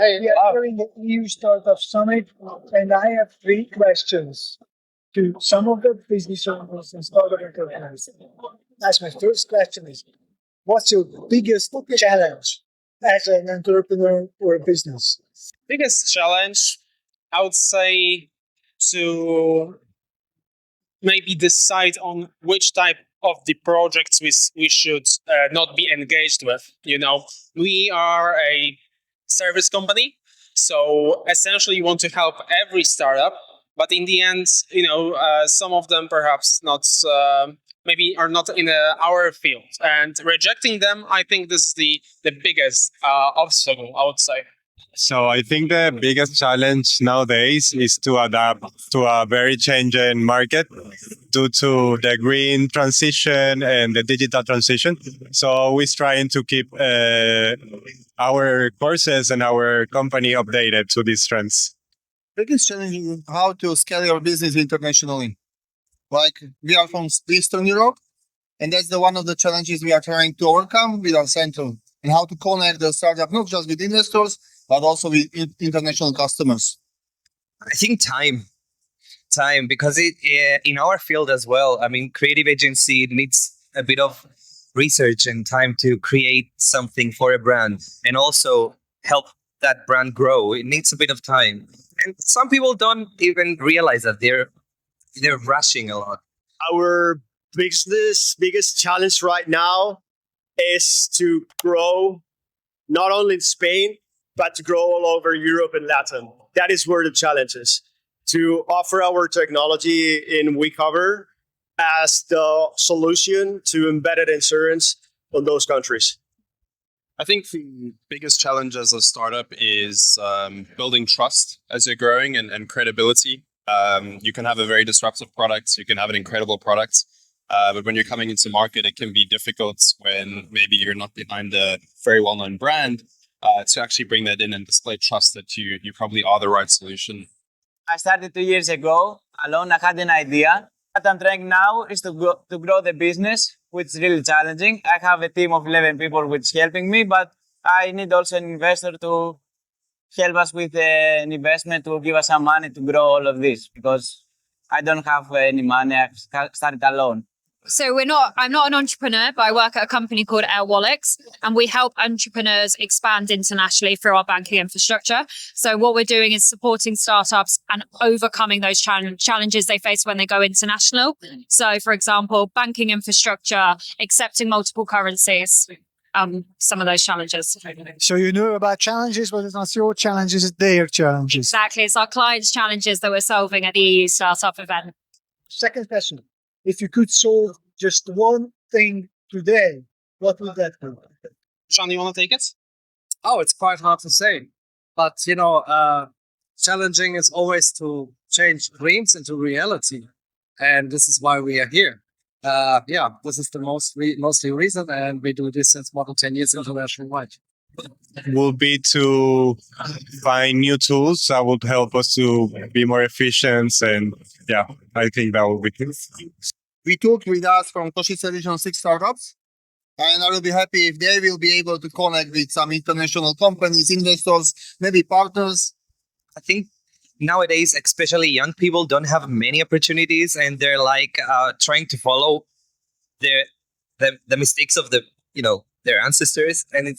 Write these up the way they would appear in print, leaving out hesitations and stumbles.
We are here in the EU Startup Summit, and I have three questions to some of the business owners and startup entrepreneurs. That's my first question is, what's your biggest challenge as an entrepreneur or a business? Biggest challenge, I would say, to maybe decide on which type of the projects we should not be engaged with. We are a service company, so essentially you want to help every startup, but in the end, some of them perhaps not, maybe are not in our field, and rejecting them, I think this is the biggest obstacle, I would say. So I think the biggest challenge nowadays is to adapt to a very changing market due to the green transition and the digital transition. So we're trying to keep our courses and our company updated to these trends. Biggest challenge is how to scale your business internationally. Like we are from Eastern Europe, and that's one of the challenges we are trying to overcome with our center, and how to connect the startup not just with investors but also with international customers. I think time, because in our field as well. I mean, creative agency needs a bit of research and time to create something for a brand, and also help that brand grow. It needs a bit of time, and some people don't even realize that they're rushing a lot. Our biggest challenge right now is to grow not only in Spain, but to grow all over Europe and Latin. That is where the challenge is. To offer our technology in WeCover as the solution to embedded insurance on those countries. I think the biggest challenge as a startup is building trust as you're growing and credibility. You can have a very disruptive product, you can have an incredible product, but when you're coming into market, it can be difficult when maybe you're not behind a very well-known brand to actually bring that in and display trust that you probably are the right solution. I started 2 years ago alone. I had an idea. What I'm trying now is to grow the business, which is really challenging. I have a team of 11 people which is helping me, but I need also an investor to help us with an investment to give us some money to grow all of this, because I don't have any money. I've started alone. So I'm not an entrepreneur, but I work at a company called Airwallex, and we help entrepreneurs expand internationally through our banking infrastructure. So what we're doing is supporting startups and overcoming those challenges they face when they go international. So for example, banking infrastructure, accepting multiple currencies, some of those challenges. So you know about challenges, but it's not your challenges, it's their challenges. Exactly. It's our clients' challenges that we're solving at the EU Startup event. Second question. If you could solve just one thing today, what would that be? Sean, you want to take it? Oh, it's quite hard to say. But, challenging is always to change dreams into reality. And this is why we are here. This is the mostly reason. And we do this since more than 10 years international-wide. Will be to find new tools that would help us to be more efficient, and I think that will be good. We took with us from Toshi's Region 6 startups, and I will be happy if they will be able to connect with some international companies, investors, maybe partners. I think nowadays, especially young people, don't have many opportunities, and they're like trying to follow the mistakes of their ancestors, and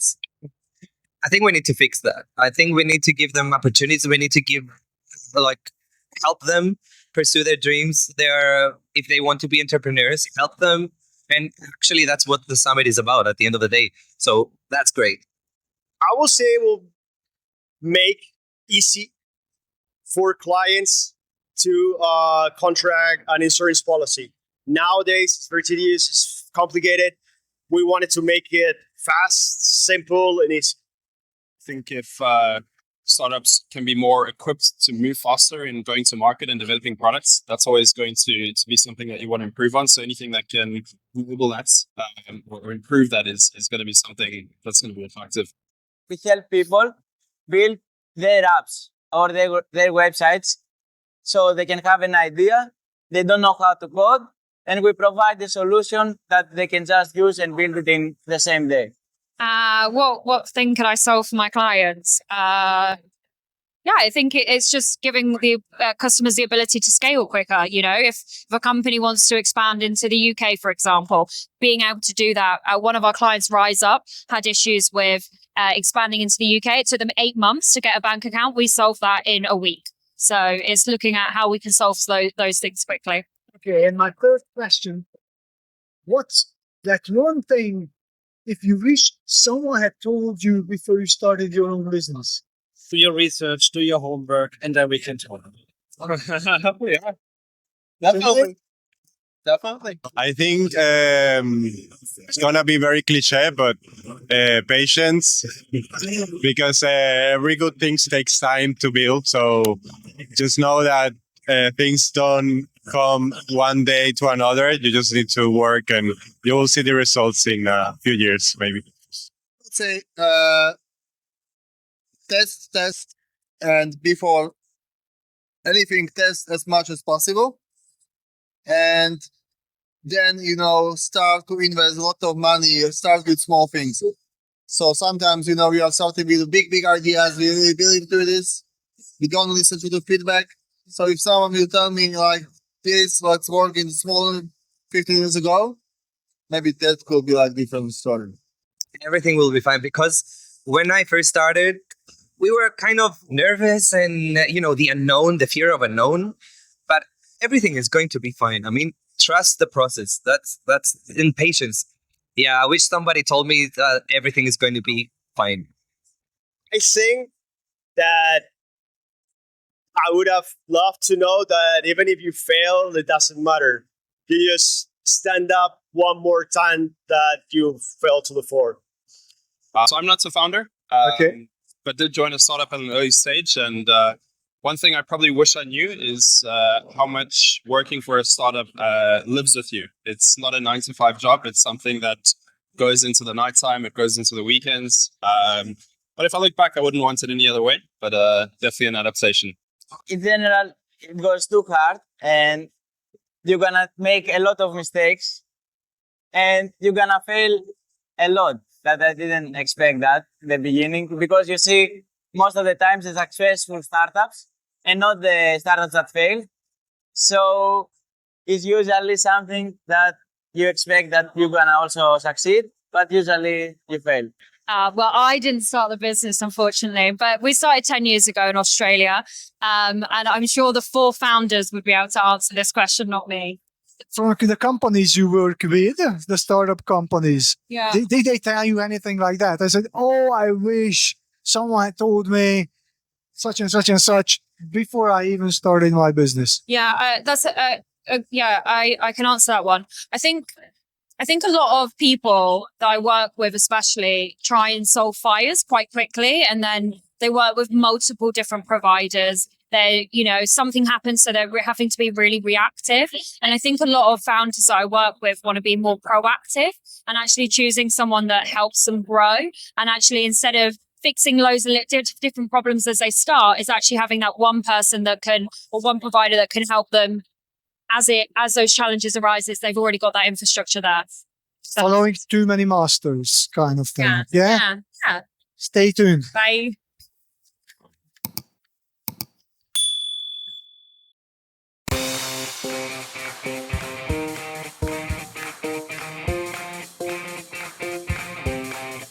I think we need to fix that. I think we need to give them opportunities. We need to help them pursue their dreams. If they want to be entrepreneurs, help them. And actually, that's what the summit is about at the end of the day. So that's great. I will say it will make easy for clients to contract an insurance policy. Nowadays, it's very tedious, it's complicated. We wanted to make it fast, simple, and easy. I think if startups can be more equipped to move faster in going to market and developing products, that's always going to be something that you want to improve on. So anything that can enable that or improve that is going to be something that's going to be effective. We help people build their apps or their websites so they can have an idea. They don't know how to code, and we provide the solution that they can just use and build it in the same day. What thing could I solve for my clients? Yeah, I think it's just giving the customers the ability to scale quicker. You know, if a company wants to expand into the UK, for example, being able to do that. One of our clients, Rise Up, had issues with expanding into the UK. It took them 8 months to get a bank account. We solved that in a week. So it's looking at how we can solve those things quickly. Okay, and my third question, what's that one thing if you wish someone had told you before you started your own business? Do your research, do your homework, and then we can talk. Yeah, definitely. Definitely. I think it's gonna be very cliche, but patience, because every good thing takes time to build. So just know that things don't come one day to another. You just need to work, and you will see the results in a few years, maybe. Let's say test, and before anything, test as much as possible, and then start to invest a lot of money. Start with small things. So sometimes we are starting with big ideas. We really believe to this. We don't listen to the feedback. So if someone will tell me like this, what's working small 15 years ago, maybe that could be like different story. Everything will be fine, because when I first started, we were kind of nervous and the unknown, the fear of unknown, but everything is going to be fine. I mean, trust the process. That's in patience. Yeah, I wish somebody told me that everything is going to be fine. I think that I would have loved to know that even if you fail, it doesn't matter. You just stand up one more time that you failed to before. So I'm not the founder, Okay. but did join a startup at an early stage. And one thing I probably wish I knew is how much working for a startup lives with you. It's not a 9-to-5 job. It's something that goes into the nighttime. It goes into the weekends. But if I look back, I wouldn't want it any other way. But definitely an adaptation. In general, it goes too hard and you're gonna make a lot of mistakes and you're gonna fail a lot. That I didn't expect that in the beginning, because you see most of the times the successful startups and not the startups that fail. So it's usually something that you expect that you're gonna also succeed, but usually you fail. Well, I didn't start the business, unfortunately, but we started 10 years ago in Australia. And I'm sure the 4 founders would be able to answer this question, not me. From the companies you work with, the startup companies, Yeah. did they tell you anything like that? I said, oh, I wish someone had told me such and such and such before I even started my business. Yeah, I can answer that one. I think a lot of people that I work with, especially, try and solve fires quite quickly, and then they work with multiple different providers. They, something happens, so they're having to be really reactive. And I think a lot of founders that I work with want to be more proactive and actually choosing someone that helps them grow. And actually, instead of fixing loads of different problems as they start, is actually having that one person that can, or one provider that can help them as those challenges arises. They've already got that infrastructure there. So, Following too many masters kind of thing. yeah. Stay tuned. Bye.